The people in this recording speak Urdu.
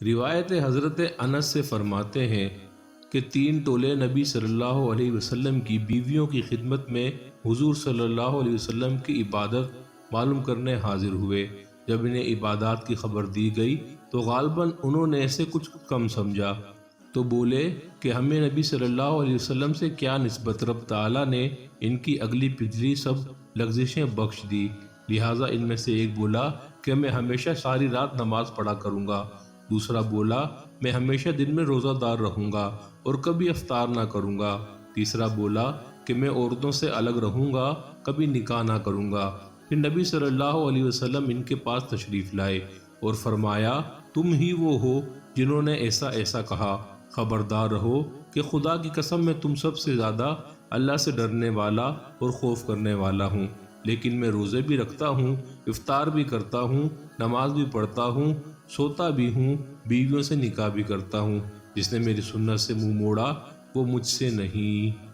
روایت حضرت انس سے فرماتے ہیں کہ 3 ٹولے نبی صلی اللہ علیہ وسلم کی بیویوں کی خدمت میں حضور صلی اللہ علیہ وسلم کی عبادت معلوم کرنے حاضر ہوئے۔ جب انہیں عبادات کی خبر دی گئی تو غالباً انہوں نے اسے کچھ کم سمجھا، تو بولے کہ ہمیں نبی صلی اللہ علیہ وسلم سے کیا نسبت، رب تعالیٰ نے ان کی اگلی پچھلی سب لغزشیں بخش دی۔ لہٰذا ان میں سے ایک بولا کہ میں ہمیشہ ساری رات نماز پڑھا کروں گا، دوسرا بولا میں ہمیشہ دن میں روزہ دار رہوں گا اور کبھی افطار نہ کروں گا، تیسرا بولا کہ میں عورتوں سے الگ رہوں گا، کبھی نکاح نہ کروں گا۔ پھر نبی صلی اللہ علیہ وسلم ان کے پاس تشریف لائے اور فرمایا تم ہی وہ ہو جنہوں نے ایسا ایسا کہا، خبردار رہو کہ خدا کی قسم میں تم سب سے زیادہ اللہ سے ڈرنے والا اور خوف کرنے والا ہوں، لیکن میں روزے بھی رکھتا ہوں، افطار بھی کرتا ہوں، نماز بھی پڑھتا ہوں، سوتا بھی ہوں، بیویوں سے نکاح بھی کرتا ہوں۔ جس نے میری سنت سے منہ موڑا وہ مجھ سے نہیں۔